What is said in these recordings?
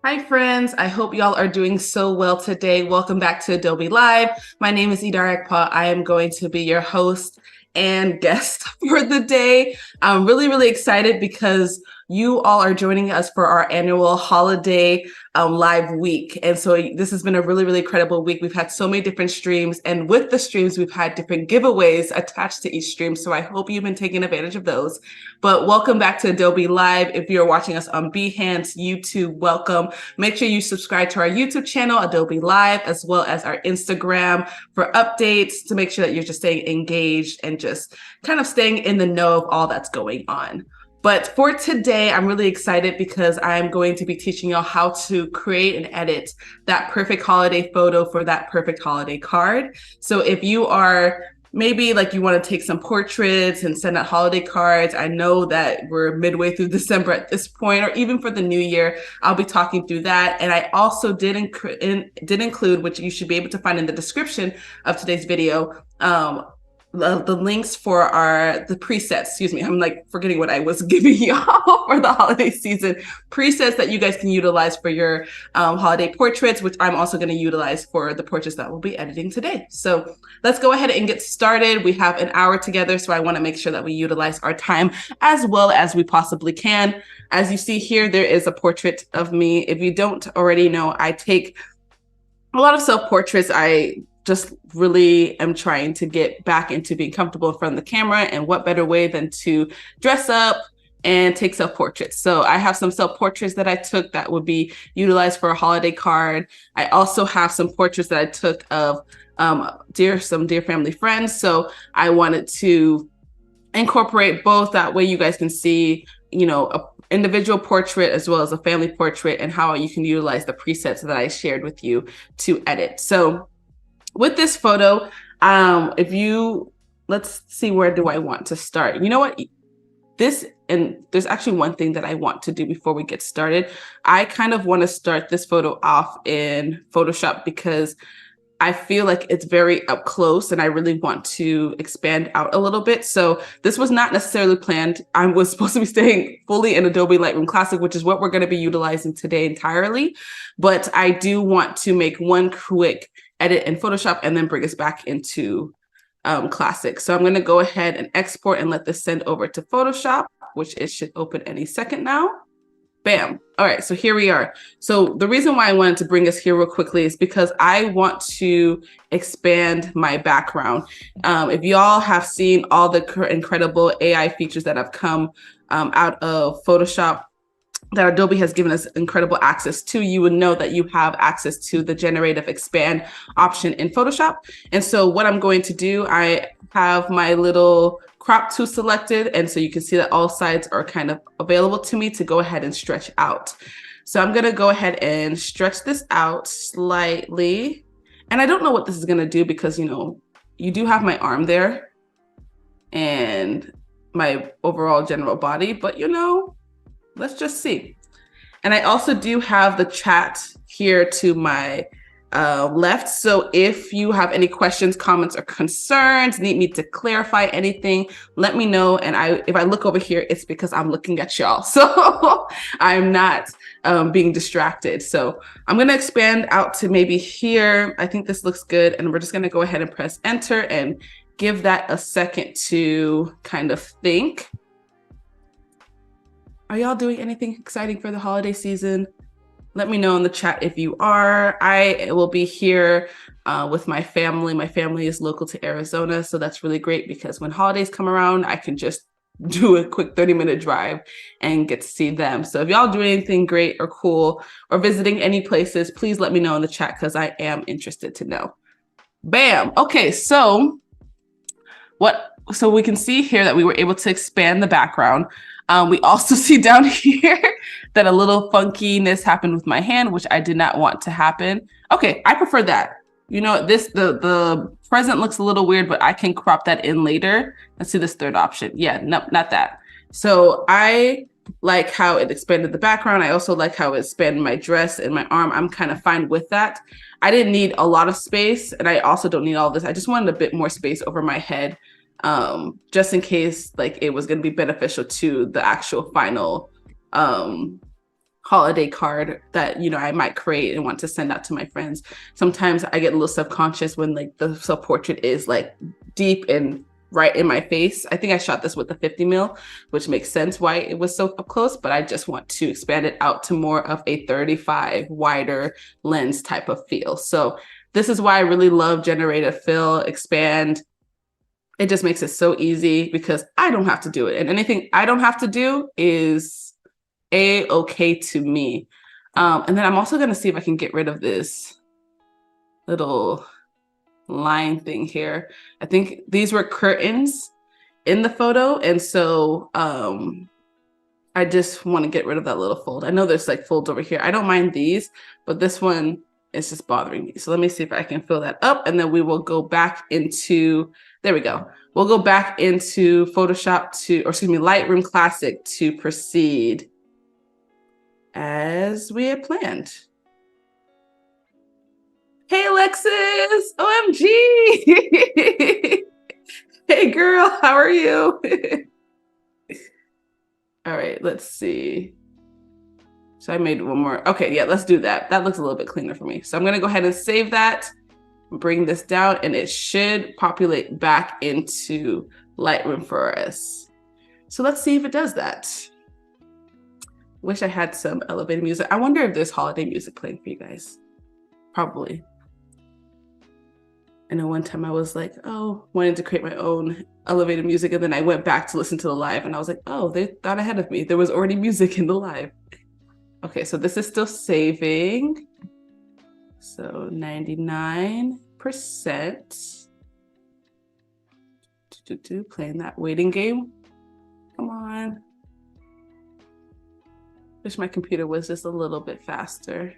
Hi friends, I hope y'all are doing so well today. Welcome back to Adobe Live. My name is Idara Ekpoh. I am going to be your host and guest for the day. I'm really excited because you all are joining us for our annual holiday live week. And so this has been a really incredible week. We've had so many different streams, and with the streams, we've had different giveaways attached to each stream. So I hope you've been taking advantage of those. But welcome back to Adobe Live. If you're watching us on Behance, YouTube, welcome. Make sure you subscribe to our YouTube channel, Adobe Live, as well as our Instagram for updates to make sure that you're just staying engaged and just kind of staying in the know of all that's going on. But for today, I'm really excited because I'm going to be teaching y'all how to create and edit that perfect holiday photo for that perfect holiday card. So if you are maybe like you want to take some portraits and send out holiday cards. I know that we're midway through December at this point, or even for the new year, I'll be talking through that. And I also did include, which you should be able to find in the description of today's video, the links for the presets. Excuse me, I'm like forgetting what I was giving y'all for the holiday season. Presets that you guys can utilize for your holiday portraits, which I'm also going to utilize for the portraits that we'll be editing today. So let's go ahead and get started. We have an hour together, so I want to make sure that we utilize our time as well as we possibly can. As you see here, there is a portrait of me. If you don't already know, I take a lot of self-portraits. I just really am trying to get back into being comfortable in front of the camera, and what better way than to dress up and take self-portraits. So I have some self-portraits that I took that would be utilized for a holiday card. I also have some portraits that I took of some dear family friends. So I wanted to incorporate both. That way you guys can see, you know, a individual portrait as well as a family portrait, and how you can utilize the presets that I shared with you to edit. So with this photo, let's see, where do I want to start? You know what? There's actually one thing that I want to do before we get started. I kind of want to start this photo off in Photoshop because I feel like it's very up close and I really want to expand out a little bit. So this was not necessarily planned. I was supposed to be staying fully in Adobe Lightroom Classic, which is what we're going to be utilizing today entirely. But I do want to make one quick edit in Photoshop and then bring us back into Classic. So I'm going to go ahead and export and let this send over to Photoshop, which it should open any second now. Bam. All right, so here we are. So the reason why I wanted to bring us here real quickly is because I want to expand my background. If y'all have seen all the incredible AI features that have come out of Photoshop, that Adobe has given us incredible access to, you would know that you have access to the generative expand option in Photoshop. And so what I'm going to do, I have my little crop tool selected. And so you can see that all sides are kind of available to me to go ahead and stretch out. So I'm going to go ahead and stretch this out slightly. And I don't know what this is going to do because, you know, you do have my arm there and my overall general body, but you know, let's just see. And I also do have the chat here to my left. So if you have any questions, comments, or concerns, need me to clarify anything, let me know. And if I look over here, it's because I'm looking at y'all. So I'm not being distracted. So I'm going to expand out to maybe here. I think this looks good. And we're just going to go ahead and press enter and give that a second to kind of think. Are y'all doing anything exciting for the holiday season? Let me know in the chat if you are. I will be here with my family. My family is local to Arizona, so that's really great because when holidays come around, I can just do a quick 30-minute drive and get to see them. So if y'all do anything great or cool or visiting any places, please let me know in the chat because I am interested to know. Bam. Okay, so we can see here that we were able to expand the background. We also see down here that a little funkiness happened with my hand, which I did not want to happen. Okay, I prefer that. You know, the present looks a little weird, but I can crop that in later. Let's see this third option. Yeah, no, not that. So I like how it expanded the background. I also like how it expanded my dress and my arm. I'm kind of fine with that. I didn't need a lot of space, and I also don't need all this. I just wanted a bit more space over my head. Just in case like it was going to be beneficial to the actual final holiday card that, you know, I might create and want to send out to my friends. Sometimes I get a little subconscious when like the self-portrait is like deep and right in my face. I think I shot this with the 50 mil, which makes sense why it was so up close, but I just want to expand it out to more of a 35 wider lens type of feel. So this is why I really love generative fill, expand. It just makes it so easy because I don't have to do it. And anything I don't have to do is a-okay to me. And then I'm also gonna see if I can get rid of this little line thing here. I think these were curtains in the photo. And so I just want to get rid of that little fold. I know there's like folds over here. I don't mind these, but this one is just bothering me. So let me see if I can fill that up, and then we will go back into, there we go. We'll go back into Photoshop to, or excuse me, Lightroom Classic to proceed as we had planned. Hey, Alexis, OMG. Hey, girl, how are you? All right, let's see. So I made one more. Okay, yeah, let's do that. That looks a little bit cleaner for me. So I'm gonna go ahead and save that, bring this down, and it should populate back into Lightroom for us. So let's see if it does that. Wish I had some elevated music. I wonder if there's holiday music playing for you guys. Probably. I know one time I was like, oh, wanting to create my own elevated music, and then I went back to listen to the live, and I was like, oh, they thought ahead of me. There was already music in the live. Okay, so this is still saving. So 99%. Playing that waiting game. Come on. Wish my computer was just a little bit faster.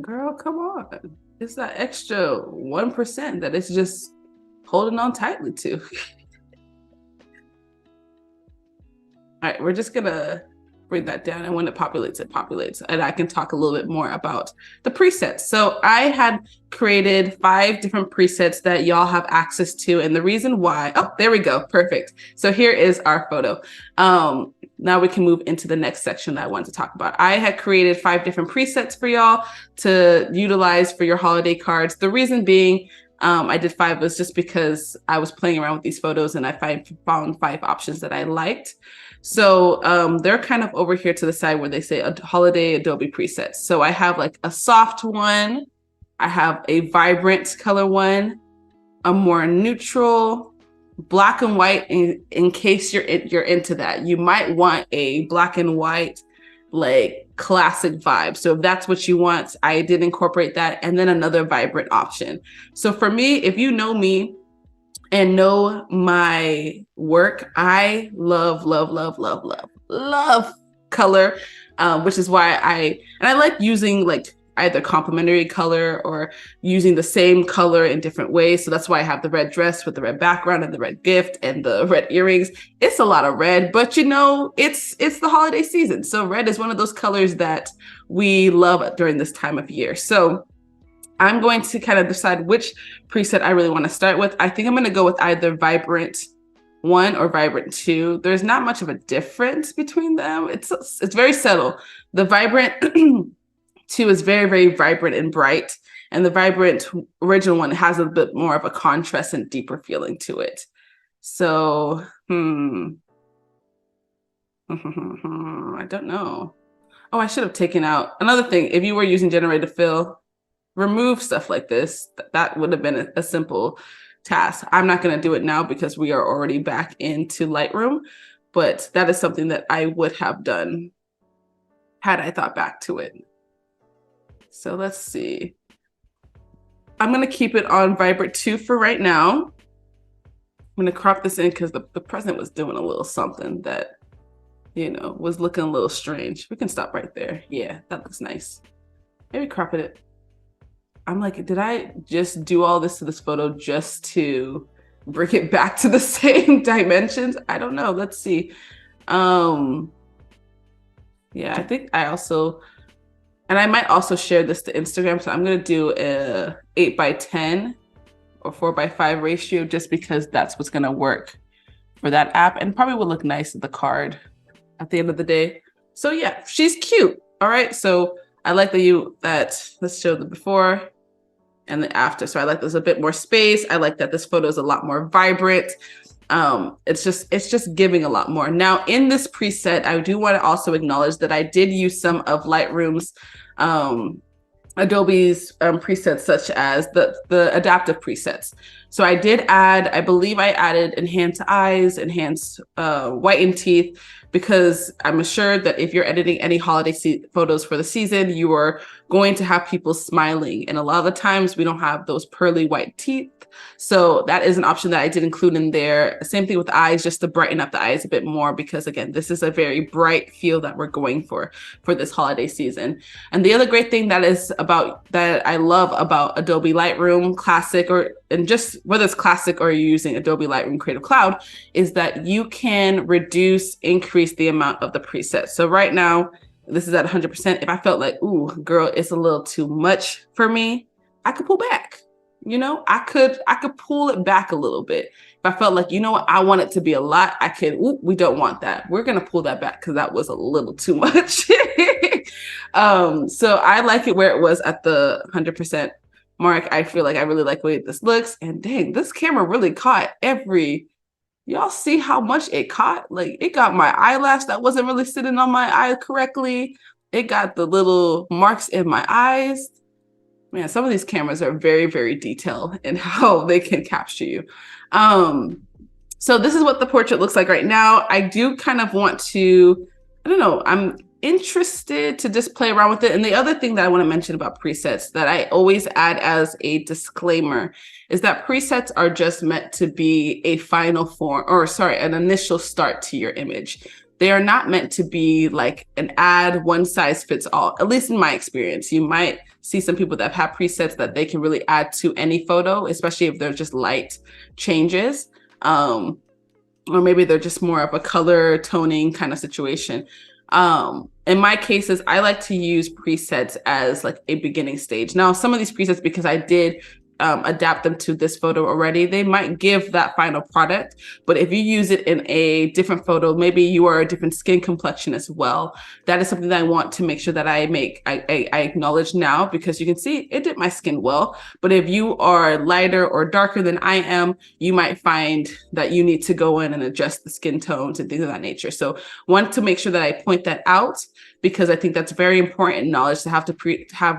Girl, come on. It's that extra 1% that it's just holding on tightly to. All right, we're just gonna bring that down, and when it populates, and I can talk a little bit more about the presets. So I had created 5 different presets that y'all have access to, and the reason why, oh, there we go, perfect. So here is our photo. Now we can move into the next section that I wanted to talk about. I had created 5 different presets for y'all to utilize for your holiday cards. The reason being, I did 5 was just because I was playing around with these photos and I found 5 options that I liked. So they're kind of over here to the side where they say a holiday Adobe presets. So I have like a soft one, I have a vibrant color one, a more neutral, black and white in case you're into that. You might want a black and white like classic vibe. So if that's what you want, I did incorporate that, and then another vibrant option. So for me, if you know me and know my work, I love color, which is why I like using like either complementary color or using the same color in different ways. So that's why I have the red dress with the red background and the red gift and the red earrings. It's a lot of red, but you know, it's the holiday season. So red is one of those colors that we love during this time of year. So I'm going to kind of decide which preset I really want to start with. I think I'm going to go with either Vibrant 1 or Vibrant 2. There's not much of a difference between them. It's very subtle. The Vibrant 2 is very, very vibrant and bright. And the Vibrant original one has a bit more of a contrast and deeper feeling to it. So, I don't know. Oh, I should have taken out another thing. If you were using generative fill, remove stuff like this. That would have been a simple task. I'm not going to do it now because we are already back into Lightroom, but that is something that I would have done had I thought back to it. So let's see. I'm going to keep it on Vibrant 2 for right now. I'm going to crop this in because the president was doing a little something that, you know, was looking a little strange. We can stop right there. Yeah, that looks nice. Maybe crop it. I'm like, did I just do all this to this photo just to bring it back to the same dimensions? I don't know. Let's see. Yeah, I think I also, and I might also share this to Instagram. So I'm going to do a 8x10 or 4:5 ratio, just because that's what's gonna work for that app and probably will look nice at the card at the end of the day. So yeah, she's cute. All right. So I like let's show the before and the after. So I like there's a bit more space. I like that this photo is a lot more vibrant. It's just giving a lot more. Now in this preset, I do want to also acknowledge that I did use some of Lightroom's Adobe's presets, such as the adaptive presets. So I did add, I believe I added enhanced eyes, enhanced whitened teeth, because I'm assured that if you're editing any holiday photos for the season, you are going to have people smiling. And a lot of the times we don't have those pearly white teeth. So that is an option that I did include in there. Same thing with the eyes, just to brighten up the eyes a bit more, because again, this is a very bright feel that we're going for this holiday season. And the other great thing that I love about Adobe Lightroom Classic, and just whether it's Classic or you're using Adobe Lightroom Creative Cloud, is that you can increase the amount of the presets. So right now, this is at 100%. If I felt like, ooh, girl, it's a little too much for me, I could pull back. You know, I could pull it back a little bit. If I felt like, you know what, I want it to be a lot, I could, we don't want that. We're going to pull that back because that was a little too much. So I like it where it was at the 100% mark. I feel like I really like the way this looks. And dang, this camera really caught y'all see how much it caught? Like, it got my eyelash that wasn't really sitting on my eye correctly. It got the little marks in my eyes. Man, some of these cameras are very, very detailed in how they can capture you. So this is what the portrait looks like right now. I do kind of want to, I don't know, I'm interested to just play around with it. And the other thing that I want to mention about presets that I always add as a disclaimer is that presets are just meant to be a final form, an initial start to your image. They are not meant to be like an one size fits all, at least in my experience. You might see some people that have presets that they can really add to any photo, especially if they're just light changes. Or maybe they're just more of a color toning kind of situation. In my cases, I like to use presets as like a beginning stage. Now, some of these presets, because I did adapt them to this photo already, they might give that final product. But if you use it in a different photo, maybe you are a different skin complexion as well. That is something that I want to make sure that I acknowledge now, because you can see it did my skin well. But if you are lighter or darker than I am, you might find that you need to go in and adjust the skin tones and things of that nature. So want to make sure that I point that out, because I think that's very important knowledge to have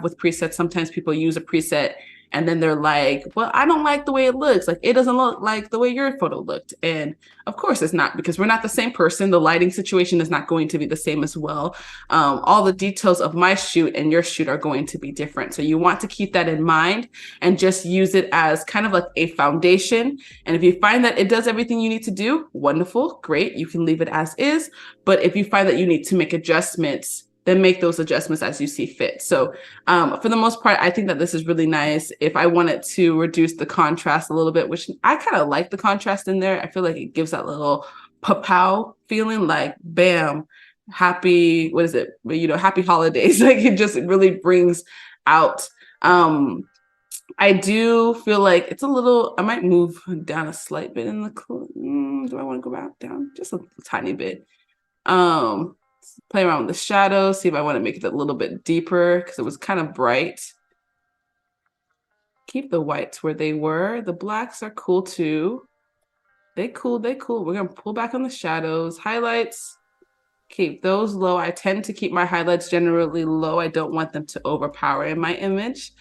with presets. Sometimes people use a preset and then they're like, well, I don't like the way it looks. Like, it doesn't look like the way your photo looked. And of course it's not, because we're not the same person. The lighting situation is not going to be the same as well. All the details of my shoot and your shoot are going to be different. So you want to keep that in mind and just use it as kind of like a foundation. And if you find that it does everything you need to do, wonderful, great. You can leave it as is. But if you find that you need to make adjustments, then make those adjustments as you see fit. So for the most part, I think that this is really nice. If I wanted to reduce the contrast a little bit, which I kind of like the contrast in there, I feel like it gives that little pow feeling, like, bam, happy, happy holidays. Like, it just really brings out. I do feel like it's a little, I might move down a slight bit in the, do I want to go back down? Just a tiny bit. Play around with the shadows, see if I want to make it a little bit deeper, because it was kind of bright. Keep the whites where they were. The blacks are cool too. They cool. We're going to pull back on the shadows. Highlights, keep those low. I tend to keep my highlights generally low. I don't want them to overpower in my image.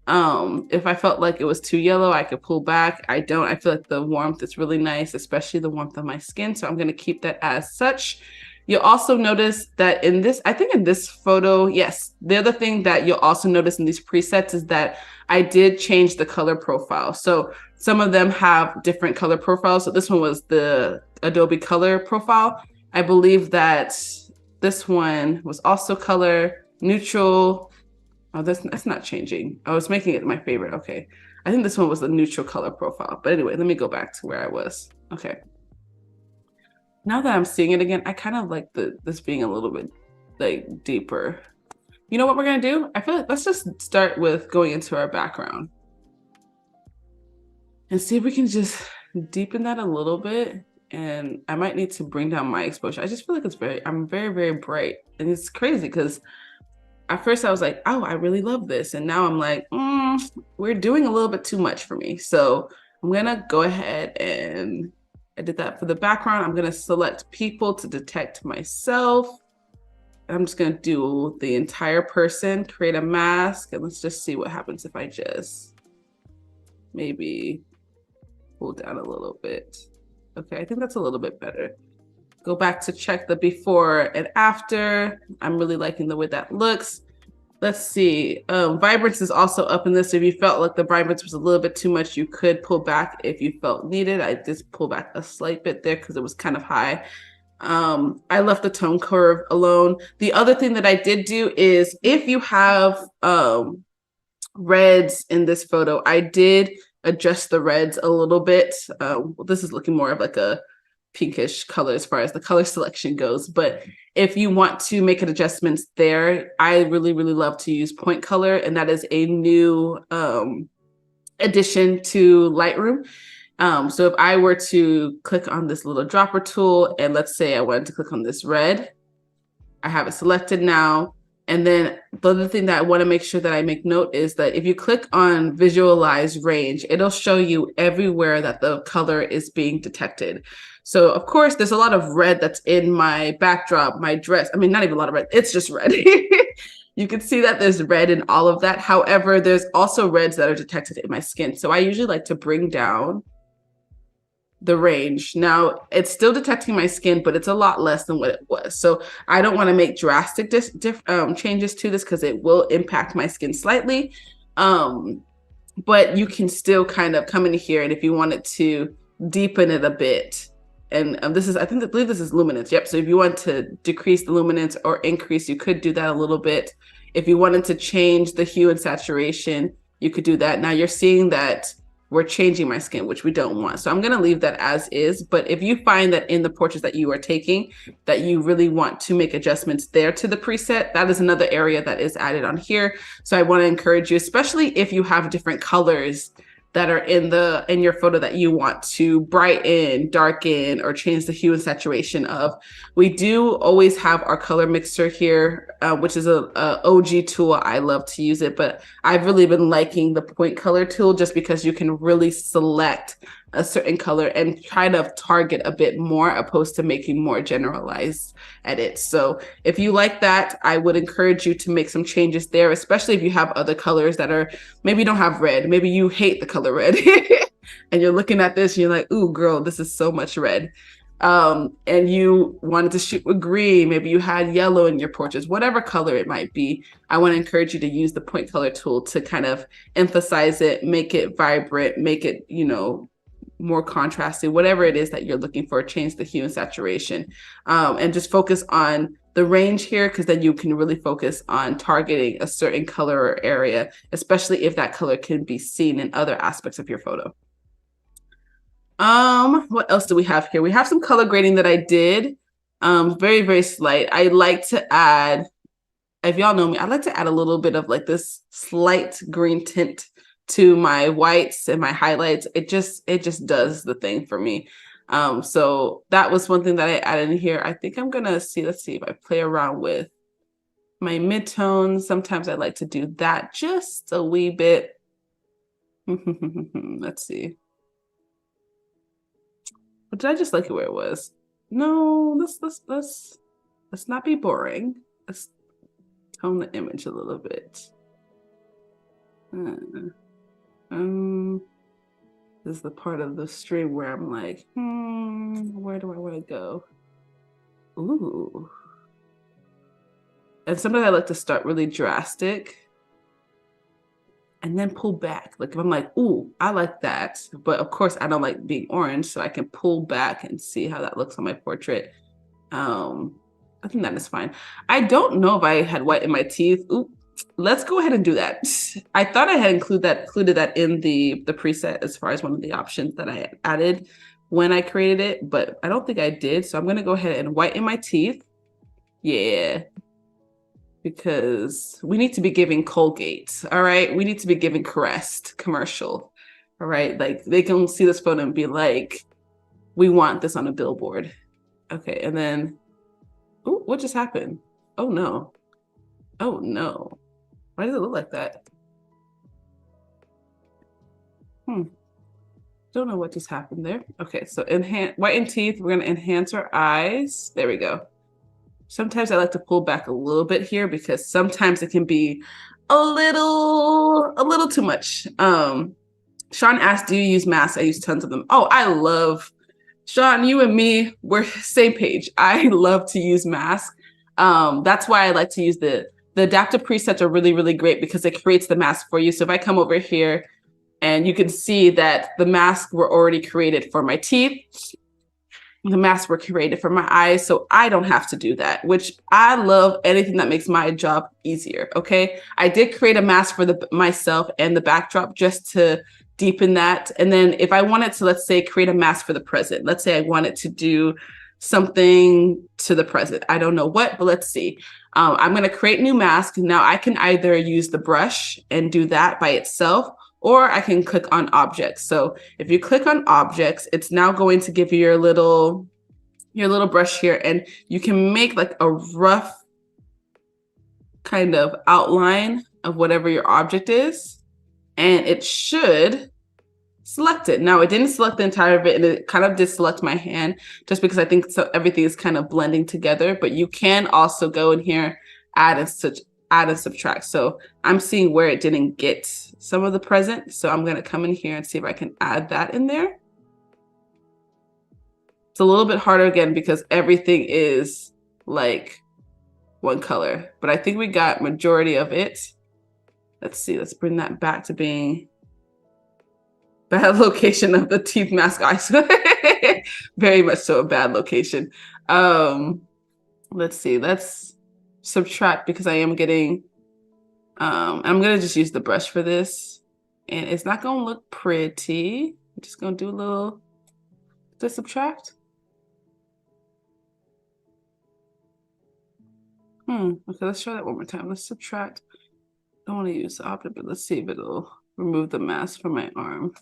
If I felt like it was too yellow, I could pull back. I don't. I feel like the warmth is really nice, especially the warmth of my skin. So I'm going to keep that as such. You'll also notice that in this photo, yes, the other thing that you'll also notice in these presets is that I did change the color profile. So some of them have different color profiles. So this one was the Adobe color profile. I believe that this one was also color neutral. Oh, that's not changing. I was making it my favorite. Okay. I think this one was the neutral color profile. But anyway, let me go back to where I was. Okay. Now that I'm seeing it again, I kind of like this being a little bit like deeper. You know what we're gonna do? I feel like let's just start with going into our background. and see if we can just deepen that a little bit. And I might need to bring down my exposure. I just feel like I'm very, very bright. And it's crazy because at first I was like, oh, I really love this. And now I'm like, we're doing a little bit too much for me. So I'm gonna go ahead and I did that for the background. I'm gonna select people to detect myself. And I'm just gonna do the entire person, create a mask, and let's just see what happens if I just maybe pull down a little bit. Okay, I think that's a little bit better. Go back to check the before and after. I'm really liking the way that looks. Let's see. Vibrance is also up in this. If you felt like the vibrance was a little bit too much, you could pull back if you felt needed. I just pulled back a slight bit there because it was kind of high. I left the tone curve alone. The other thing that I did do is if you have reds in this photo, I did adjust the reds a little bit. This is looking more of like a pinkish color as far as the color selection goes. But if you want to make an adjustments there, I really, really love to use point color. And that is a new addition to Lightroom. So if I were to click on this little dropper tool, and let's say I wanted to click on this red, I have it selected now. And then the other thing that I want to make sure that I make note is that if you click on visualize range, it'll show you everywhere that the color is being detected. So of course, there's a lot of red that's in my backdrop, my dress. I mean, not even a lot of red, it's just red. You can see that there's red in all of that. However, there's also reds that are detected in my skin. So I usually like to bring down the range. Now it's still detecting my skin, but it's a lot less than what it was. So I don't want to make drastic changes to this because it will impact my skin slightly. But you can still kind of come in here, and if you wanted to deepen it a bit, and this is, I believe this is luminance. Yep. So if you want to decrease the luminance or increase, you could do that a little bit. If you wanted to change the hue and saturation, you could do that. Now you're seeing that we're changing my skin, which we don't want. So I'm going to leave that as is. But if you find that in the portraits that you are taking, that you really want to make adjustments there to the preset, that is another area that is added on here. So I want to encourage you, especially if you have different colors that are in your photo that you want to brighten, darken, or change the hue and saturation of. We do always have our color mixer here, which is a OG tool. I love to use it, but I've really been liking the point color tool just because you can really select a certain color and try to target a bit more opposed to making more generalized edits. So if you like that, I would encourage you to make some changes there, especially if you have other colors that are, maybe you don't have red, maybe you hate the color red and you're looking at this and you're like, ooh, girl, this is so much red. And you wanted to shoot with green, maybe you had yellow in your portraits, whatever color it might be. I want to encourage you to use the point color tool to kind of emphasize it, make it vibrant, make it, more contrasty, whatever it is that you're looking for, change the hue and saturation, and just focus on the range here, because then you can really focus on targeting a certain color or area, especially if that color can be seen in other aspects of your photo. What else do we have here? We have some color grading that I did, very, very slight. I like to add, if y'all know me, I like to add a little bit of like this slight green tint to my whites and my highlights. It just does the thing for me. So that was one thing that I added in here. I think I'm gonna see, let's see if I play around with my midtones. Sometimes I like to do that just a wee bit. Let's see. But did I just like it where it was? No, let's not be boring. Let's tone the image a little bit. This is the part of the stream where I'm like, where do I want to go? Ooh. And sometimes I like to start really drastic and then pull back. Like if I'm like, ooh, I like that. But of course I don't like being orange, so I can pull back and see how that looks on my portrait. I think that is fine. I don't know if I had white in my teeth. Ooh. Let's go ahead and do that. I thought I had included that in the preset as far as one of the options that I added when I created it, but I don't think I did. So I'm going to go ahead and whiten my teeth. Yeah. Because we need to be giving Colgate. All right. We need to be giving Crest commercial. All right, like they can see this photo and be like, we want this on a billboard. Okay, and then, oh, what just happened? Oh no. Oh no. Why does it look like that? Don't know what just happened there. Okay, so whiten teeth, we're gonna enhance our eyes. There we go. Sometimes I like to pull back a little bit here because sometimes it can be a little too much. Sean asked, do you use masks? I use tons of them. Oh, I love, Sean, you and me, we're same page. I love to use masks. That's why I like to use the adaptive presets are really, really great because it creates the mask for you. So if I come over here and you can see that the masks were already created for my teeth, the masks were created for my eyes, so I don't have to do that, which I love anything that makes my job easier, okay? I did create a mask for myself and the backdrop just to deepen that. And then if I wanted to, let's say, create a mask for the present, let's say I wanted to do something to the present. I don't know what, but let's see. I'm gonna create new mask. Now I can either use the brush and do that by itself, or I can click on objects. So if you click on objects, it's now going to give you your little brush here, and you can make like a rough kind of outline of whatever your object is, and it should select it. Now it didn't select the entire of it, and it kind of did select my hand just because I think so everything is kind of blending together, but you can also go in here, add and subtract. So I'm seeing where it didn't get some of the present. So I'm gonna come in here and see if I can add that in there. It's a little bit harder again because everything is like one color, but I think we got majority of it. Let's see, let's bring that back to being bad location of the teeth mask eyes. Very much so a bad location. Let's see, let's subtract because I am getting, I'm gonna just use the brush for this, and it's not gonna look pretty. I'm just gonna do a little, to subtract. Okay, let's try that one more time. Let's subtract. I don't want to use the object, but let's see if it'll remove the mask from my arm.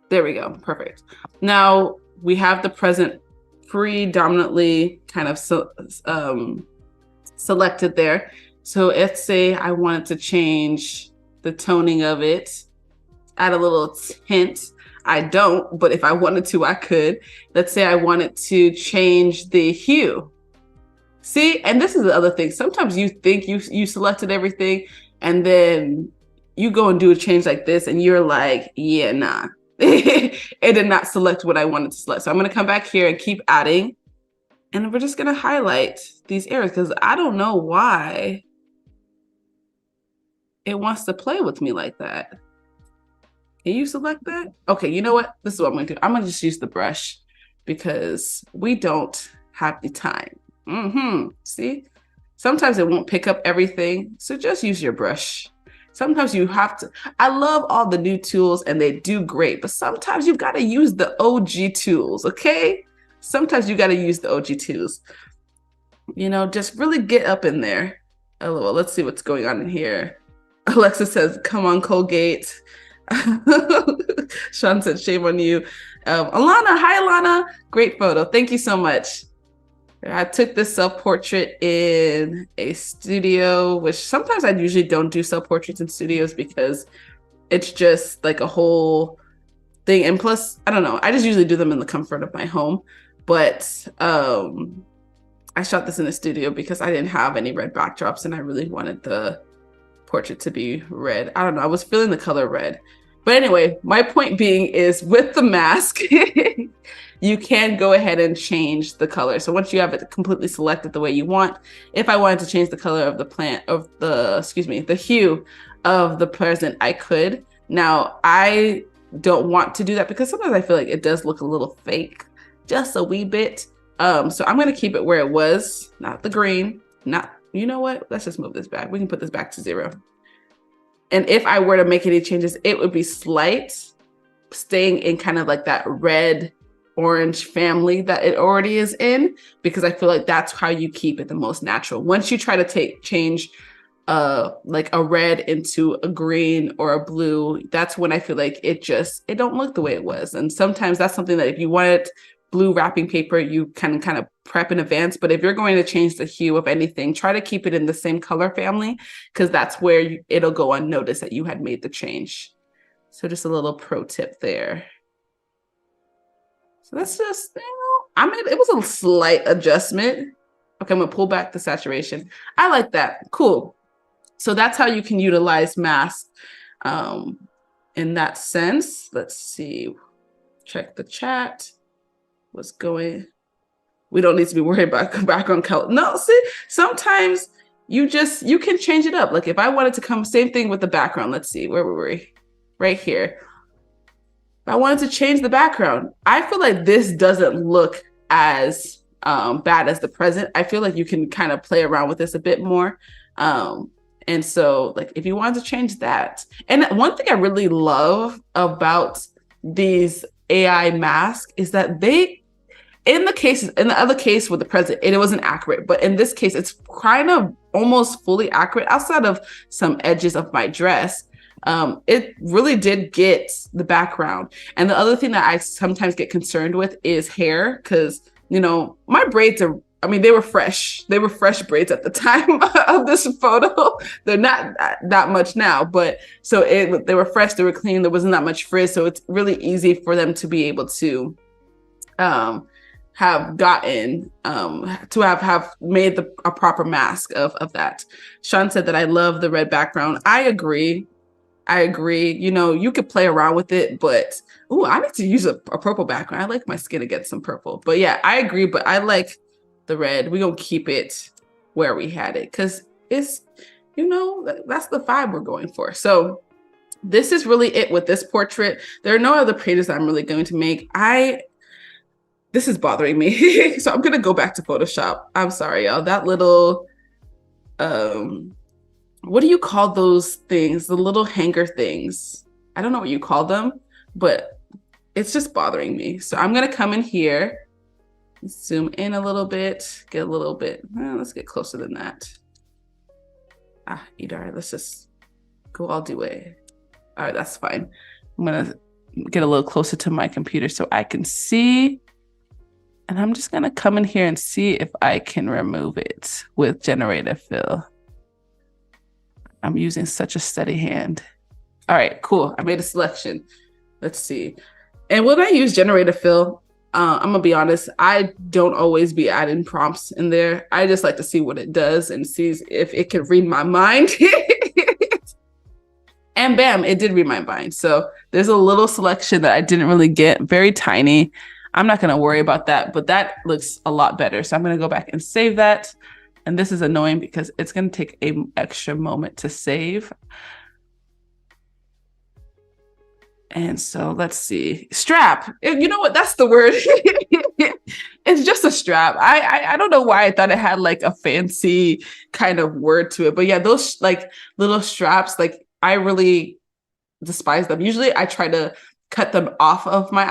There we go, perfect. Now we have the present predominantly kind of selected there. So let's say I wanted to change the toning of it, add a little tint. I don't, but if I wanted to, I could. Let's say I wanted to change the hue. See, and this is the other thing. Sometimes you think you selected everything, and then you go and do a change like this, and you're like, yeah, nah. It did not select what I wanted to select. So I'm gonna come back here and keep adding, and we're just gonna highlight these areas because I don't know why it wants to play with me like that. Can you select that? Okay, you know what? This is what I'm gonna do. I'm gonna just use the brush because we don't have the time. See, sometimes it won't pick up everything, so just use your brush. Sometimes you have to. I love all the new tools and they do great, but sometimes you've got to use the OG tools, okay? Sometimes you got to use the OG tools. You know, just really get up in there. Oh, well, let's see what's going on in here. Alexa says, come on, Colgate. Sean said, shame on you. Alana, hi, Alana. Great photo. Thank you so much. I took this self-portrait in a studio, which sometimes I usually don't do self-portraits in studios because it's just like a whole thing. And plus, I don't know, I just usually do them in the comfort of my home. But I shot this in a studio because I didn't have any red backdrops and I really wanted the portrait to be red. I don't know, I was feeling the color red. But anyway, my point being is with the mask, you can go ahead and change the color. So once you have it completely selected the way you want, if I wanted to change the color of the the hue of the present, I could. Now, I don't want to do that because sometimes I feel like it does look a little fake, just a wee bit. So I'm gonna keep it where it was, not the green, you know what? Let's just move this back. We can put this back to 0. And if I were to make any changes, it would be slight, staying in kind of like that red orange family that it already is in, because I feel like that's how you keep it the most natural. Once you try to change like a red into a green or a blue, that's when I feel like it don't look the way it was. And sometimes that's something that if you wanted blue wrapping paper, you can kind of prep in advance. But if you're going to change the hue of anything, try to keep it in the same color family, because that's where it'll go unnoticed that you had made the change. So just a little pro tip there. So that's just, I mean, it was a slight adjustment. Okay, I'm gonna pull back the saturation. I like that. Cool. So that's how you can utilize mask in that sense. Let's see. Check the chat. What's going? We don't need to be worried about background color. No, see, sometimes you can change it up. Like if I wanted to come, same thing with the background. Let's see, where were we? Right here. If I wanted to change the background, I feel like this doesn't look as bad as the present. I feel like you can kind of play around with this a bit more. And so like if you wanted to change that. And one thing I really love about these AI masks is that in the other case with the present, it wasn't accurate, but in this case, it's kind of almost fully accurate outside of some edges of my dress. It really did get the background. And the other thing that I sometimes get concerned with is hair, because, my braids they were fresh. They were fresh braids at the time of this photo. They're not that much now, but so they were fresh, they were clean, there wasn't that much frizz. So it's really easy for them to be able to have gotten to have made a proper mask of that. Sean said that I love the red background. I agree. You could play around with it, but I need to use a purple background. I like my skin to get some purple. But yeah, I agree. But I like the red. We're gonna keep it where we had it because it's, that's the vibe we're going for. So this is really it with this portrait. There are no other pages that I'm really going to make. This is bothering me. So I'm gonna go back to Photoshop. I'm sorry, y'all. That little, what do you call those things? The little hanger things. I don't know what you call them, but it's just bothering me. So I'm gonna come in here, zoom in a little bit, get a little bit, let's get closer than that. Idara, let's just go all the way. All right, that's fine. I'm gonna get a little closer to my computer so I can see. And I'm just gonna come in here and see if I can remove it with generative fill. I'm using such a steady hand. All right, cool. I made a selection. Let's see. And when I use generative fill, I'm gonna be honest, I don't always be adding prompts in there. I just like to see what it does and see if it can read my mind. And bam, it did read my mind. So there's a little selection that I didn't really get, very tiny. I'm not gonna worry about that, but that looks a lot better. So I'm gonna go back and save that. And this is annoying because it's gonna take an extra moment to save. And so let's see, strap. You know what? That's the word. It's just a strap. I don't know why I thought it had like a fancy kind of word to it, but yeah, those like little straps, like I really despise them. Usually I try to cut them off of my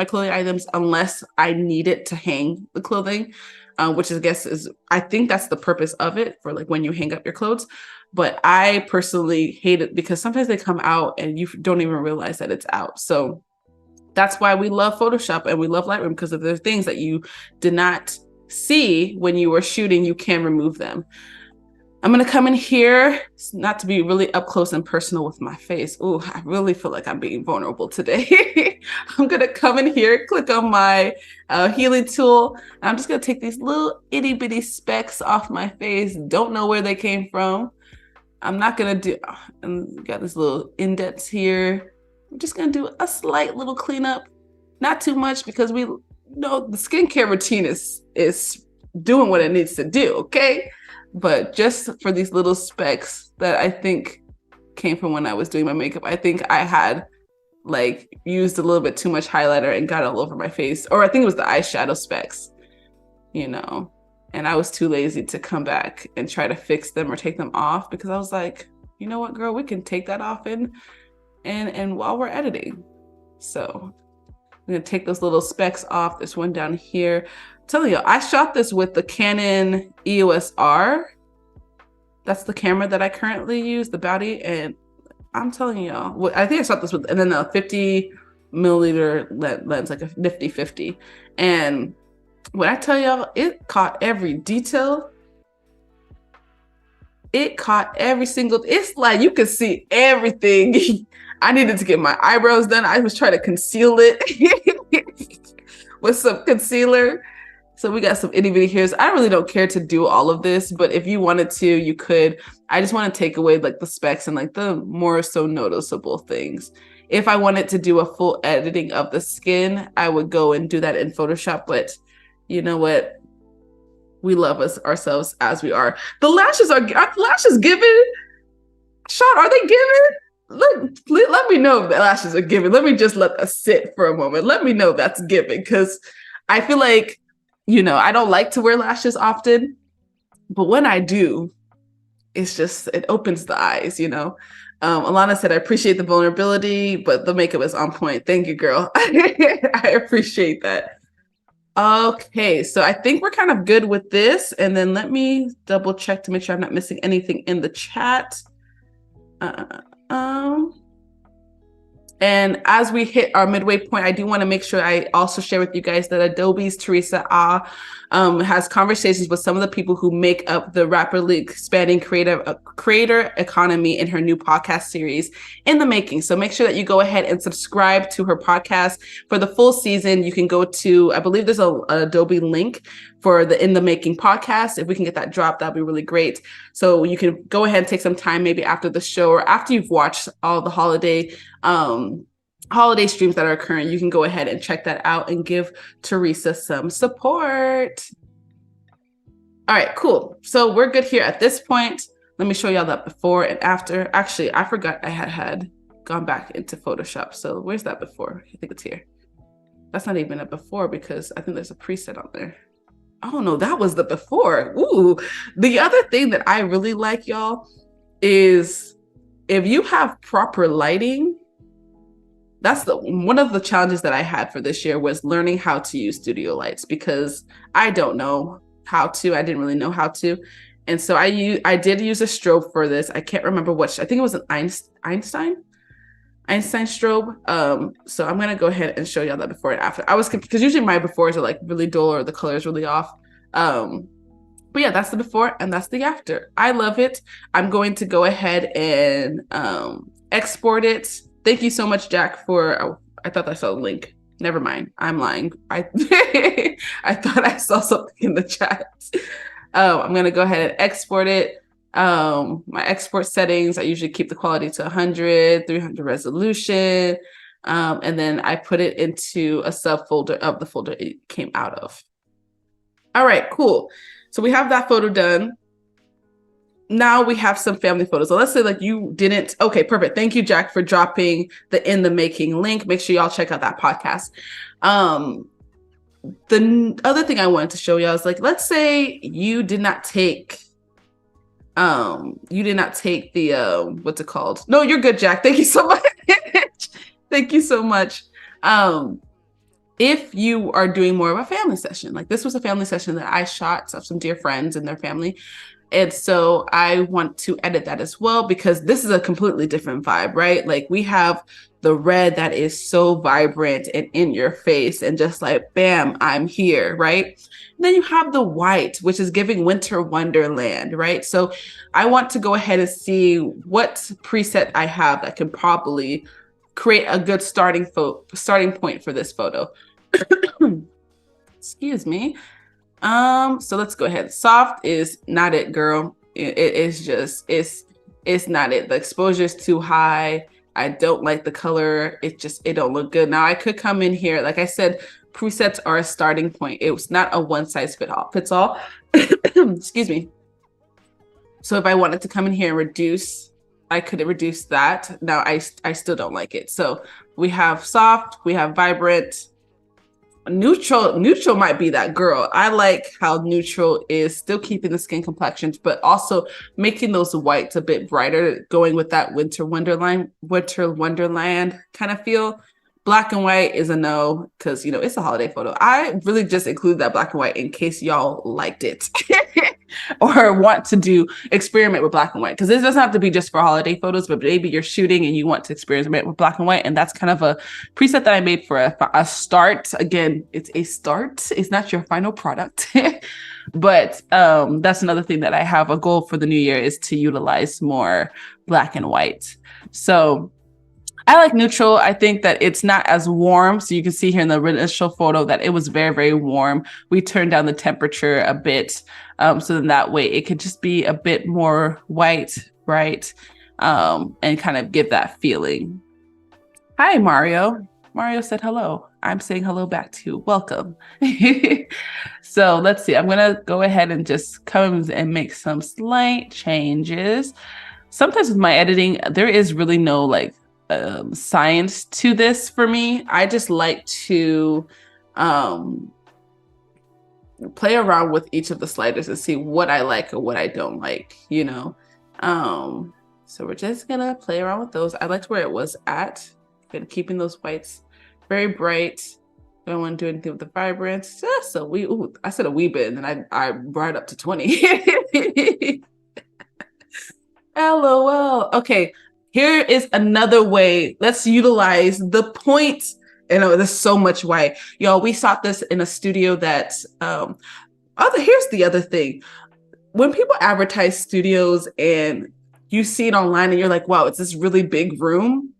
clothing items, unless I need it to hang the clothing, which I think that's the purpose of it, for like when you hang up your clothes. But I personally hate it because sometimes they come out and you don't even realize that it's out. So that's why we love Photoshop and we love Lightroom, because if there are things that you did not see when you were shooting, you can remove them. I'm gonna come in here, not to be really up close and personal with my face. Oh, I really feel like I'm being vulnerable today. I'm gonna come in here, click on my healing tool. I'm just gonna take these little itty bitty specks off my face. Don't know where they came from. I'm not gonna do, and got this little indents here. I'm just gonna do a slight little cleanup, not too much, because the skincare routine is doing what it needs to do, okay? But just for these little specks that I think came from when I was doing my makeup, I think I had like used a little bit too much highlighter and got all over my face, or I think it was the eyeshadow specks, and I was too lazy to come back and try to fix them or take them off, because I was like, you know what, girl, we can take that off and while we're editing. So I'm gonna take those little specks off. This one down here. I'm telling you, I shot this with the Canon EOS R. That's the camera that I currently use, the Bowdy, and I'm telling y'all, I think I shot this with, and then a 50 milliliter lens, like a nifty 50. And when I tell y'all, it caught every detail. It caught every single, it's like you could see everything. I needed to get my eyebrows done. I was trying to conceal it with some concealer. So we got some itty bitty hairs. I really don't care to do all of this, but if you wanted to, you could. I just want to take away like the specks and like the more so noticeable things. If I wanted to do a full editing of the skin, I would go and do that in Photoshop. But you know what? We love ourselves as we are. The lashes are lashes given. Sean, are they given? Let me know if the lashes are given. Let me just let that sit for a moment. Let me know if that's given, because I feel like, I don't like to wear lashes often, but when I do, it opens the eyes, Alana said, I appreciate the vulnerability, but the makeup is on point. Thank you, girl. I appreciate that. Okay, so I think we're kind of good with this. And then let me double check to make sure I'm not missing anything in the chat. And as we hit our midway point, I do want to make sure I also share with you guys that Adobe's Teresa has conversations with some of the people who make up the rapidly expanding creator economy in her new podcast series, In the Making. So make sure that you go ahead and subscribe to her podcast. For the full season, you can go to, I believe there's an Adobe link for the In the Making podcast. If we can get that dropped, that'd be really great. So you can go ahead and take some time, maybe after the show or after you've watched all the holiday streams that are occurring, you can go ahead and check that out and give Teresa some support. All right, cool. So we're good here at this point. Let me show y'all that before and after. Actually, I forgot I had gone back into Photoshop. So where's that before? I think it's here. That's not even a before because I think there's a preset on there. Oh no, that was the before. Ooh, the other thing that I really like, y'all, is if you have proper lighting. That's one of the challenges that I had for this year was learning how to use studio lights, because I don't know how to. I didn't really know how to. And so I did use a strobe for this. I can't remember which. I think it was an Einstein strobe. So I'm going to go ahead and show y'all that before and after. Because usually my befores are like really dull or the color is really off. But yeah, that's the before and that's the after. I love it. I'm going to go ahead and export it. Thank you so much, Jack, I thought I saw a link. Never mind. I'm lying. I thought I saw something in the chat. I'm going to go ahead and export it. My export settings, I usually keep the quality to 100, 300 resolution. And then I put it into a subfolder of the folder it came out of. All right, cool. So we have that photo done. Now we have some family photos. So let's say like you didn't. Okay, perfect. Thank you, Jack, for dropping the In the Making link. Make sure y'all check out that podcast. The other thing I wanted to show y'all is like, let's say you did not take the what's it called? No, you're good, Jack. Thank you so much. Thank you so much. If you are doing more of a family session, like this was a family session that I shot of some dear friends and their family. And so I want to edit that as well, because this is a completely different vibe, right? Like we have the red that is so vibrant and in your face and just like, bam, I'm here, right? And then you have the white, which is giving winter wonderland, right? So I want to go ahead and see what preset I have that can probably create a good starting point for this photo. Excuse me. So let's go ahead. Soft is not it, girl. It's not it. The exposure is too high. I don't like the color. It don't look good. Now I could come in here. Like I said, presets are a starting point. It was not a one size fits all. Excuse me. So if I wanted to come in here and reduce, I could reduce that. Now I still don't like it. So we have soft, we have vibrant. Neutral might be that girl. I like how neutral is still keeping the skin complexions, but also making those whites a bit brighter, going with that winter wonderland kind of feel. Black and white is a no, because it's a holiday photo. I really just include that black and white in case y'all liked it. or want to do experiment with black and white, because this doesn't have to be just for holiday photos, but maybe you're shooting and you want to experiment with black and white. And that's kind of a preset that I made for a start. Again, it's a start, it's not your final product. But that's another thing that I have a goal for the new year, is to utilize more black and white. So I like neutral. I think that it's not as warm. So you can see here in the initial photo that it was very, very warm. We turned down the temperature a bit. So then that way it could just be a bit more white, bright, and kind of give that feeling. Hi, Mario. Mario said hello. I'm saying hello back to you. Welcome. So let's see. I'm going to go ahead and just come and make some slight changes. Sometimes with my editing, there is really no like science to this for me. I just like to play around with each of the sliders and see what I like or what I don't like, you know. So we're just gonna play around with those. I liked where it was at, and keeping those whites very bright. Don't want to do anything with the vibrance. Just a wee, ooh, I said a wee bit, and then I brought it up to 20. LOL. Okay, here is another way. Let's utilize the point. And there's so much white. Y'all, we shot this in a studio that, here's the other thing. When people advertise studios and you see it online and you're like, wow, it's this really big room.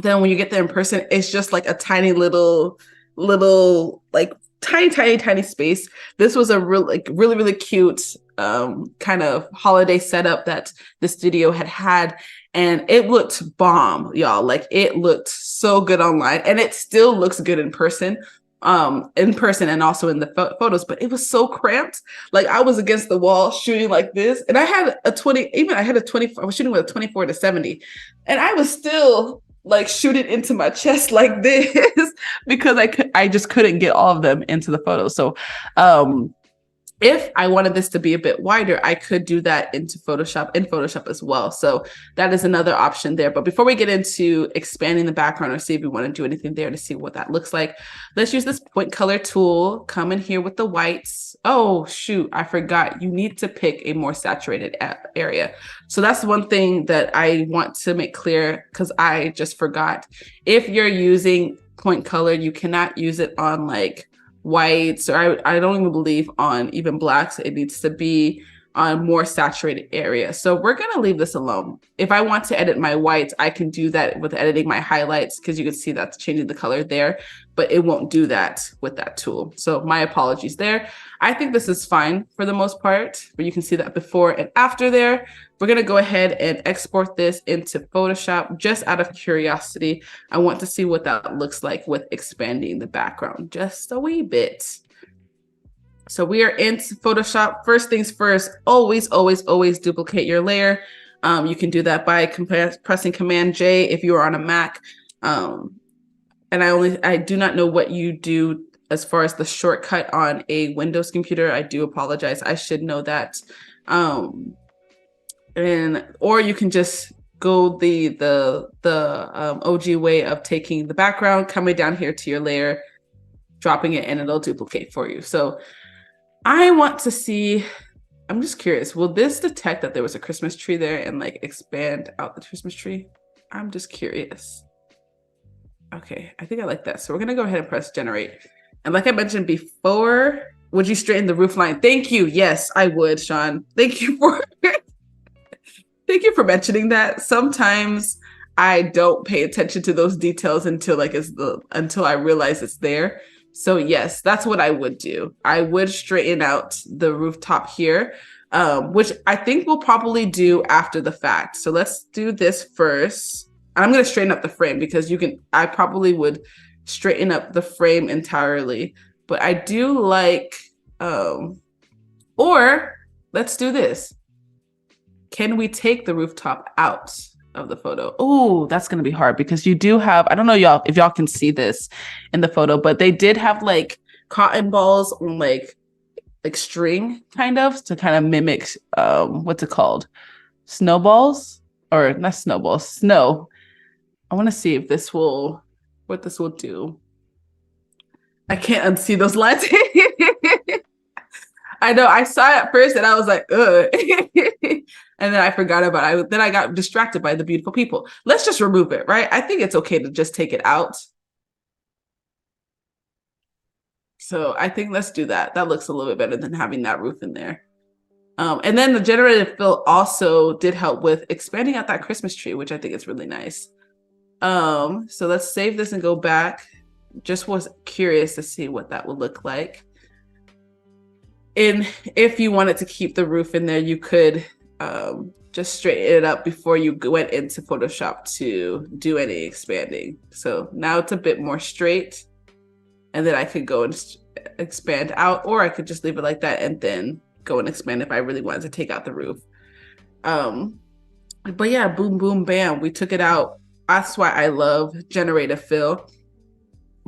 Then when you get there in person, it's just like a tiny little, like tiny space. This was a really cute kind of holiday setup that the studio had, and it looked bomb, y'all. Like, it looked so good online, and it still looks good in person and also in the photos, but it was so cramped. Like, I was against the wall shooting like this, and I had a 20, I was shooting with a 24-70, and I was still like shooting into my chest like this because I just couldn't get all of them into the photo. So if I wanted this to be a bit wider, I could do that in Photoshop as well. So that is another option there. But before we get into expanding the background or see if we want to do anything there to see what that looks like, let's use this point color tool. Come in here with the whites. Oh, shoot, I forgot. You need to pick a more saturated area. So that's one thing that I want to make clear, because I just forgot. If you're using point color, you cannot use it on like whites, or I don't even believe on even blacks. It needs to be on more saturated area. So we're going to leave this alone. If I want to edit my whites, I can do that with editing my highlights, because you can see that's changing the color there, but it won't do that with that tool. So my apologies there. I think this is fine for the most part, but you can see that before and after there. We're going to go ahead and export this into Photoshop just out of curiosity. I want to see what that looks like with expanding the background just a wee bit. So we are into Photoshop. First things first, always duplicate your layer. You can do that by pressing Command J if you are on a Mac. And I do not know what you do as far as the shortcut on a Windows computer. I do apologize. I should know that. Or you can just go the OG way of taking the background, coming down here to your layer, dropping it, and it'll duplicate for you. So I want to see, I'm just curious, will this detect that there was a Christmas tree there and like expand out the Christmas tree? I'm just curious. Okay, I think I like that. So we're gonna go ahead and press generate. And like I mentioned before, would you straighten the roof line? Thank you. Yes, I would, Sean. Thank you for thank you for mentioning that. Sometimes I don't pay attention to those details until I realize it's there. So yes, that's what I would do. I would straighten out the rooftop here, which I think we'll probably do after the fact. So let's do this first. I'm going to straighten up the frame, because I probably would straighten up the frame entirely, but I do like, or let's do this. Can we take the rooftop out of the photo? Oh, that's going to be hard, because you do have, I don't know if y'all can see this in the photo, but they did have like cotton balls on like string kind of to kind of mimic, what's it called? Snowballs, or not snowballs, snow. I want to see if what this will do. I can't unsee those lines. I know. I saw it at first and I was like, ugh. And then I forgot about it. Then I got distracted by the beautiful people. Let's just remove it, right? I think it's okay to just take it out. So I think let's do that. That looks a little bit better than having that roof in there. And then the generative fill also did help with expanding out that Christmas tree, which I think is really nice. So let's save this and go back. Just was curious to see what that would look like. And if you wanted to keep the roof in there, you could just straighten it up before you went into Photoshop to do any expanding. So now it's a bit more straight. And then I could go and expand out, or I could just leave it like that and then go and expand if I really wanted to take out the roof. But yeah, boom, boom, bam. We took it out. That's why I love generative fill,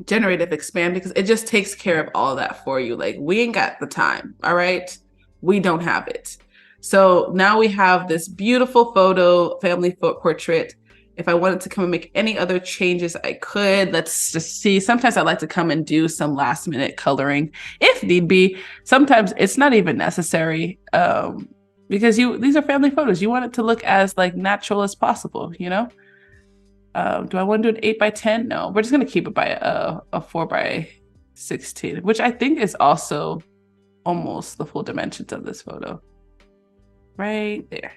generative expand, because it just takes care of all that for you. Like, we ain't got the time, all right? We don't have it. So now we have this beautiful photo, family portrait. If I wanted to come and make any other changes, I could. Let's just see. Sometimes I like to come and do some last minute coloring if need be. Sometimes it's not even necessary because these are family photos. You want it to look as like natural as possible, you know? Do I want to do an 8x10? No, we're just going to keep it by a 4x16, which I think is also almost the full dimensions of this photo. Right there.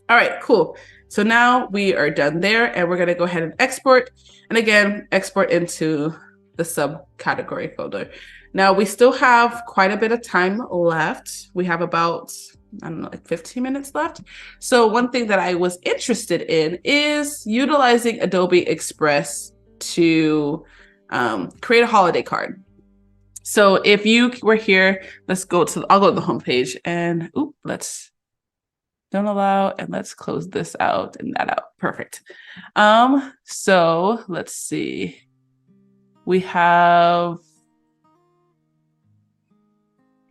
All right, cool. So now we are done there, and we're going to go ahead and export. And again, export into the subcategory folder. Now we still have quite a bit of time left. We have about, I don't know, like 15 minutes left. So one thing that I was interested in is utilizing Adobe Express to create a holiday card. So if you were here, I'll go to the home page and let's don't allow, and let's close this out and that out. Perfect. So let's see. We have,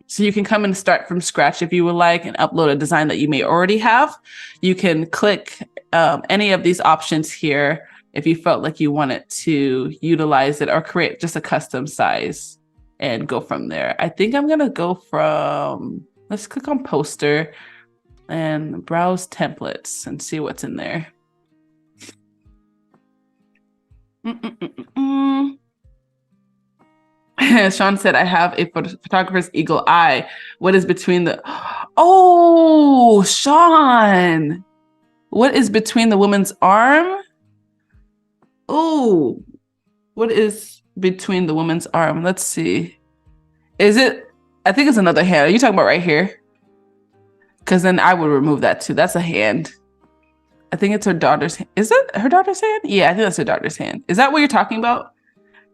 so you can come and start from scratch if you would like and upload a design that you may already have. You can click any of these options here if you felt like you wanted to utilize it or create just a custom size and go from there. I think I'm gonna go from, let's click on poster and browse templates and see what's in there. Sean said, I have a photographer's eagle eye. What is between the, oh, Sean, what is between the woman's arm? Oh, what is between the woman's arm? Let's see. Is it, I think it's another hand. Are you talking about right here? Because then I would remove that too. That's a hand. I think it's her daughter's hand. Is it her daughter's hand? Yeah, I think that's her daughter's hand. Is that what you're talking about?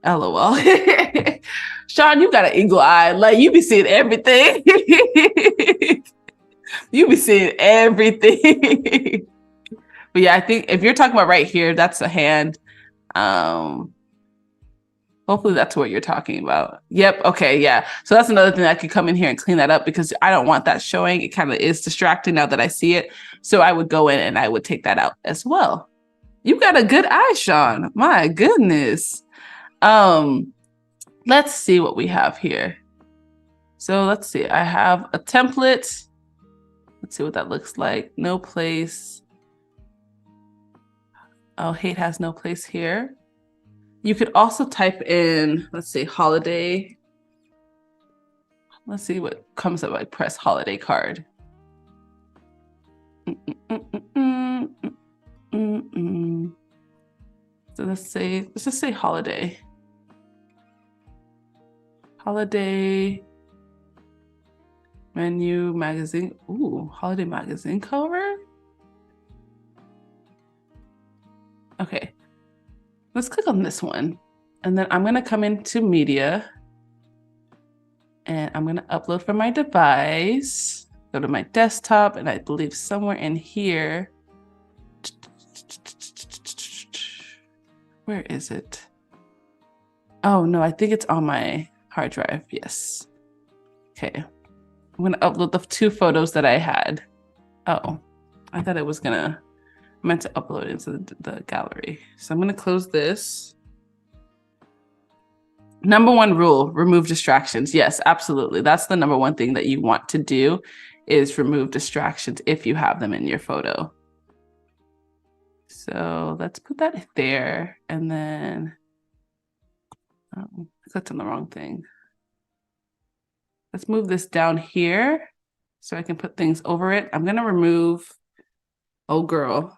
LOL. Sean, you got an eagle eye. Like, you be seeing everything. You be seeing everything. But yeah, I think if you're talking about right here, that's a hand. Hopefully that's what you're talking about. Yep. Okay. Yeah. So that's another thing I could come in here and clean that up because I don't want that showing. It kind of is distracting now that I see it. So I would go in and I would take that out as well. You got a good eye, Sean. My goodness. Let's see what we have here. So let's see. I have a template. Let's see what that looks like. No place. Oh, hate has no place here. You could also type in, let's see, holiday. Let's see what comes up. I press holiday card. So let's just say holiday. Holiday menu magazine. Ooh, holiday magazine cover. Okay. Let's click on this one. And then I'm going to come into media and I'm going to upload from my device, go to my desktop, and I believe somewhere in here. Where is it? Oh no, I think it's on my hard drive. Yes. Okay. I'm going to upload the 2 photos that I had. Oh, I thought it was meant to upload into the gallery. So I'm going to close this. Number one rule, remove distractions. Yes, absolutely. That's the number one thing that you want to do is remove distractions if you have them in your photo. So let's put that there. And then I clicked on the wrong thing. Let's move this down here so I can put things over it. I'm going to remove Oh Girl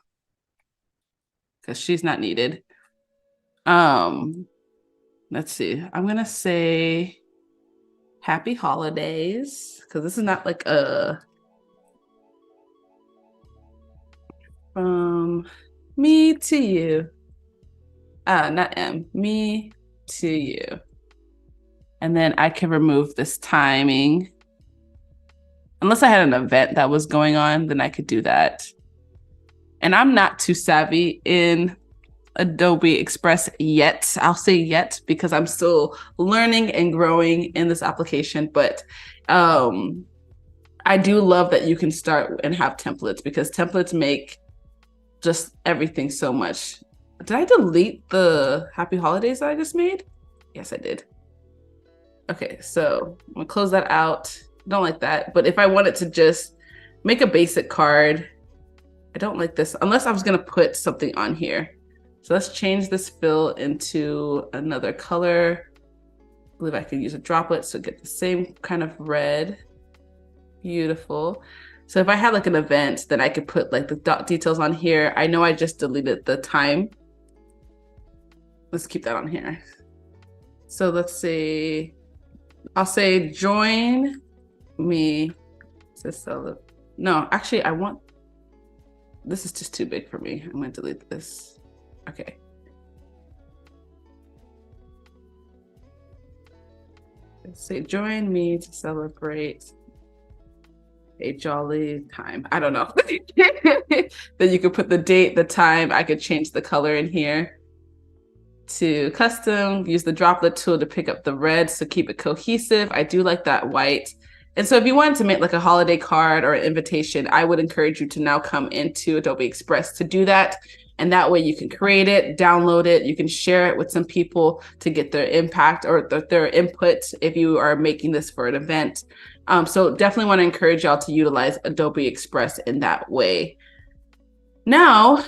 because she's not needed. Let's see. I'm going to say Happy Holidays because this is not like a from me to you. Not M, me to you. And then I can remove this timing. Unless I had an event that was going on, then I could do that. And I'm not too savvy in Adobe Express yet. I'll say yet because I'm still learning and growing in this application. But I do love that you can start and have templates because templates make just everything so much. Did I delete the Happy Holidays that I just made? Yes, I did. Okay, so I'm gonna close that out. Don't like that. But if I wanted to just make a basic card, I don't like this unless I was gonna put something on here. So let's change this fill into another color. I believe I could use a droplet so get the same kind of red. Beautiful. So if I had like an event, then I could put like the dot details on here. I know I just deleted the time. Let's keep that on here. So let's see. I'll say join me to celebrate. No, actually I want, this is just too big for me. I'm gonna delete this. Okay. Let's say join me to celebrate a jolly time. I don't know. Then you could put the date, the time. I could change the color in here to custom, use the droplet tool to pick up the red, so keep it cohesive. I do like that white. And so if you wanted to make like a holiday card or an invitation, I would encourage you to now come into Adobe Express to do that. And that way you can create it, download it, you can share it with some people to get their impact or their input if you are making this for an event. So definitely want to encourage y'all to utilize Adobe Express in that way. Now,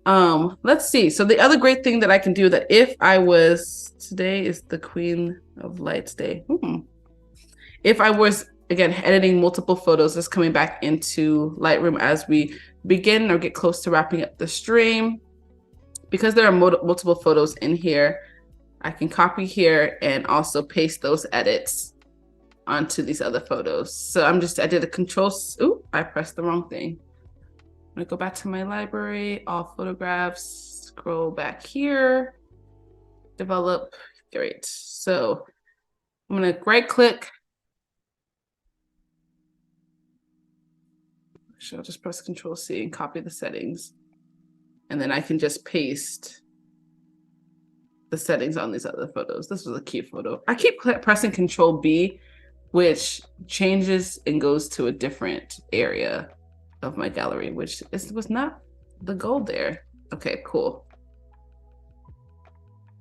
let's see. So the other great thing that I can do that if I was, today is the Queen of Lights Day. If I was, again, editing multiple photos, just coming back into Lightroom as we begin or get close to wrapping up the stream, because there are multiple photos in here, I can copy here and also paste those edits onto these other photos. So I did a control, I pressed the wrong thing. I'm gonna go back to my library, all photographs, scroll back here, develop, great. So I'm gonna right click. So I'll just press Control C and copy the settings. And then I can just paste the settings on these other photos. This was a cute photo. I keep pressing Control B, which changes and goes to a different area of my gallery, which was not the goal there. Okay, cool.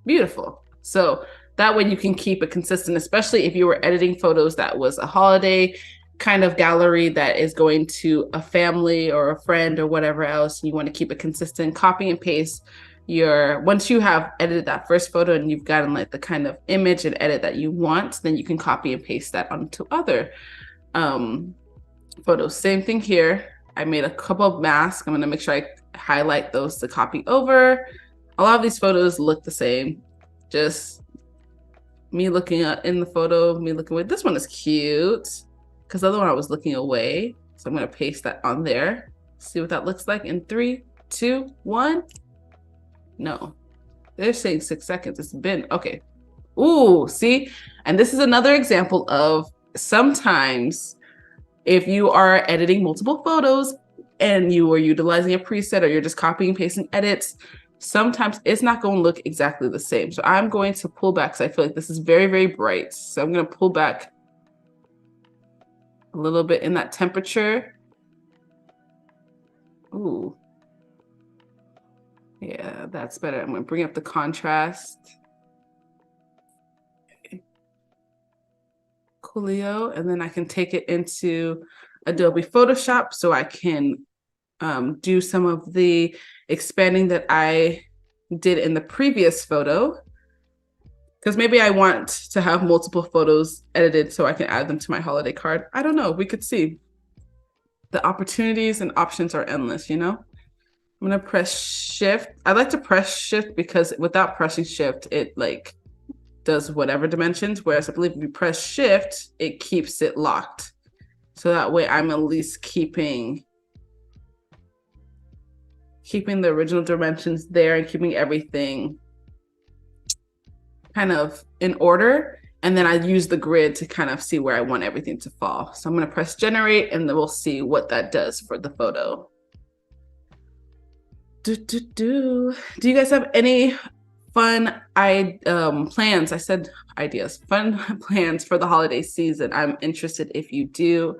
Beautiful. So that way you can keep it consistent, especially if you were editing photos that was a holiday kind of gallery that is going to a family or a friend or whatever else. You want to keep it consistent, copy and paste once you have edited that first photo and you've gotten like the kind of image and edit that you want, then you can copy and paste that onto other photos. Same thing here. I made a couple of masks. I'm going to make sure I highlight those to copy over. A lot of these photos look the same. Just me looking in the photo, me looking away. This one is cute because the other one I was looking away. So I'm going to paste that on there. See what that looks like in 3, 2, 1. No, they're saying 6 seconds. It's been, okay. Ooh, see? And this is another example of sometimes if you are editing multiple photos and you are utilizing a preset or you're just copying and pasting edits, sometimes it's not going to look exactly the same. So I'm going to pull back because I feel like this is very, very bright. So I'm going to pull back a little bit in that temperature. Ooh. Yeah, that's better. I'm going to bring up the contrast. Coolio, and then I can take it into Adobe Photoshop so I can do some of the expanding that I did in the previous photo. Because maybe I want to have multiple photos edited so I can add them to my holiday card. I don't know. We could see. The opportunities and options are endless, you know? I'm going to press shift. I like to press shift because without pressing shift, it like does whatever dimensions. Whereas I believe if you press shift, it keeps it locked. So that way I'm at least keeping the original dimensions there and keeping everything kind of in order. And then I use the grid to kind of see where I want everything to fall. So I'm going to press generate and then we'll see what that does for the photo. Do you guys have any fun plans? I said ideas, fun plans for the holiday season. I'm interested if you do.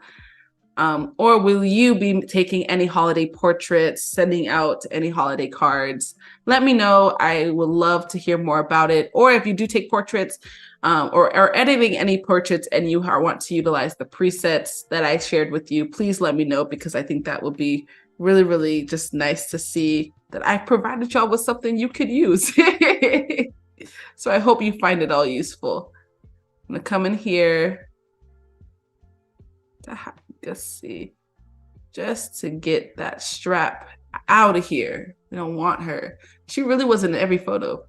Or will you be taking any holiday portraits, sending out any holiday cards? Let me know. I would love to hear more about it. Or if you do take portraits or editing any portraits and you want to utilize the presets that I shared with you, please let me know because I think that would be really, really just nice to see that I provided y'all with something you could use. So I hope you find it all useful. I'm gonna come in here. Let's see, just to get that strap out of here. We don't want her. She really was in every photo.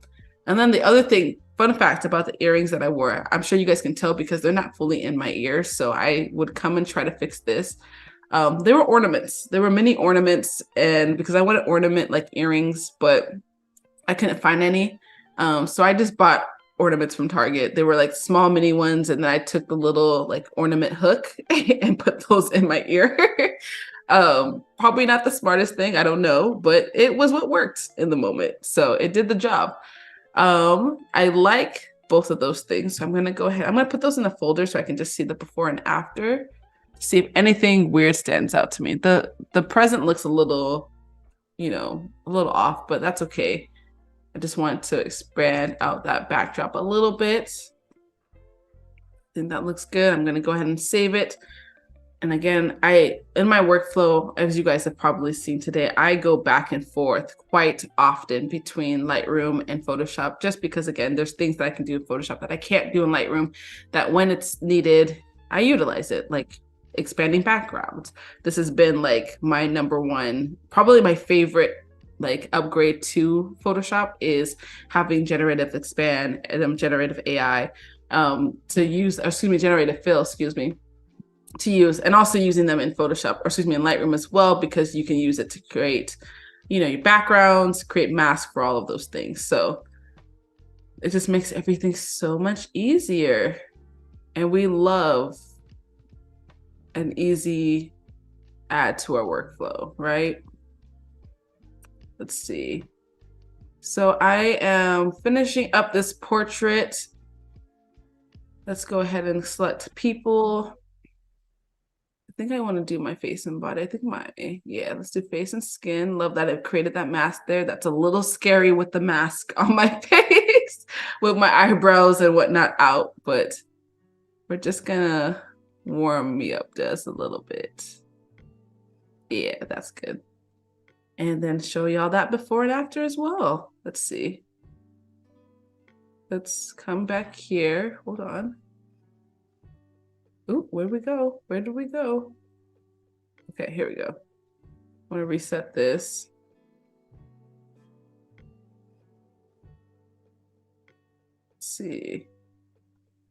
And then the other thing, fun fact about the earrings that I wore, I'm sure you guys can tell because they're not fully in my ears. So I would come and try to fix this. They were ornaments. They were mini ornaments. And because I wanted ornament like earrings, but I couldn't find any. So I just bought ornaments from Target. They were like small mini ones. And then I took the little like ornament hook and put those in my ear. Probably not the smartest thing. I don't know, but it was what worked in the moment. So it did the job. I like both of those things. So I'm going to go ahead. I'm going to put those in a folder so I can just see the before and after. See if anything weird stands out to me. The present looks a little, you know, a little off, but that's okay. I just want to expand out that backdrop a little bit. I think that looks good. I'm going to go ahead and save it. And again, in my workflow, as you guys have probably seen today, I go back and forth quite often between Lightroom and Photoshop, just because, again, there's things that I can do in Photoshop that I can't do in Lightroom, that when it's needed, I utilize it, like expanding backgrounds. This has been like my number one, probably my favorite like upgrade to Photoshop is having generative expand and generative AI to use, generative fill, to use, and also using them in Photoshop, or in Lightroom as well, because you can use it to create, you know, your backgrounds, create masks for all of those things. So it just makes everything so much easier. And we love an easy add to our workflow, right? Let's see. So I am finishing up this portrait. Let's go ahead and select people. I think I want to do my face and body. I think let's do face and skin. Love that it created that mask there. That's a little scary with the mask on my face with my eyebrows and whatnot out, but we're just gonna warm me up just a little bit. Yeah, that's good. And then show y'all that before and after as well. Let's see. Let's come back here. Hold on. Ooh, where'd we go? Where did we go? Okay, here we go. I want to reset this. Let's see.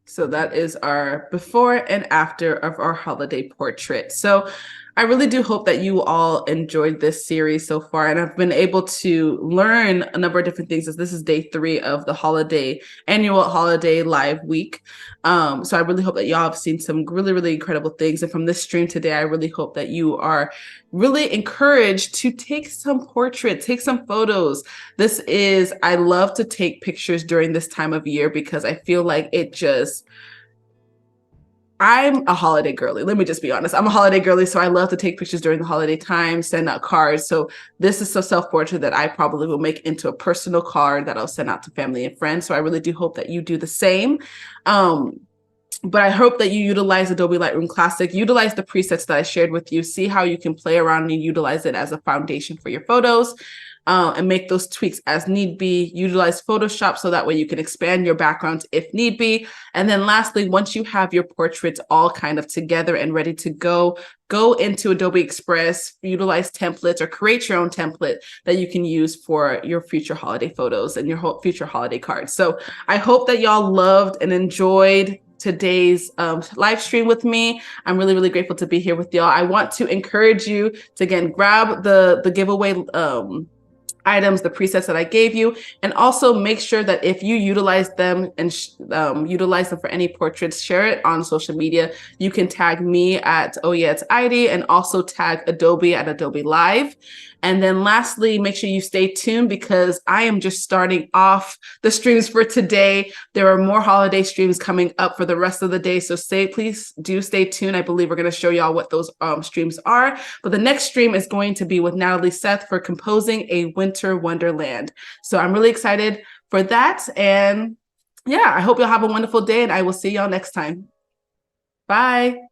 So that is our before and after of our holiday portrait. So I really do hope that you all enjoyed this series so far, and I've been able to learn a number of different things as this is day 3 of the annual holiday live week. So I really hope that y'all have seen some really, really incredible things. And from this stream today, I really hope that you are really encouraged to take some portraits, take some photos. I love to take pictures during this time of year because I feel like I'm a holiday girly. Let me just be honest. I'm a holiday girly, so I love to take pictures during the holiday time, send out cards. So this is a self-portrait that I probably will make into a personal card that I'll send out to family and friends. So I really do hope that you do the same. But I hope that you utilize Adobe Lightroom Classic, utilize the presets that I shared with you, see how you can play around and utilize it as a foundation for your photos, and make those tweaks as need be. Utilize Photoshop so that way you can expand your backgrounds if need be. And then lastly, once you have your portraits all kind of together and ready to go into Adobe Express, utilize templates or create your own template that you can use for your future holiday photos and your future holiday cards. So I hope that y'all loved and enjoyed today's live stream with me. I'm really, really grateful to be here with y'all. I want to encourage you to, again, grab the giveaway items, the presets that I gave you, and also make sure that if you utilize them and utilize them for any portraits, share it on social media. You can tag me at Oh Yeah It's Idy, and also tag Adobe at Adobe Live. And then lastly, make sure you stay tuned because I am just starting off the streams for today. There are more holiday streams coming up for the rest of the day. So please do stay tuned. I believe we're going to show y'all what those streams are. But the next stream is going to be with Natalie Seth for composing a winter wonderland. So I'm really excited for that. And yeah, I hope you'll have a wonderful day, and I will see y'all next time. Bye.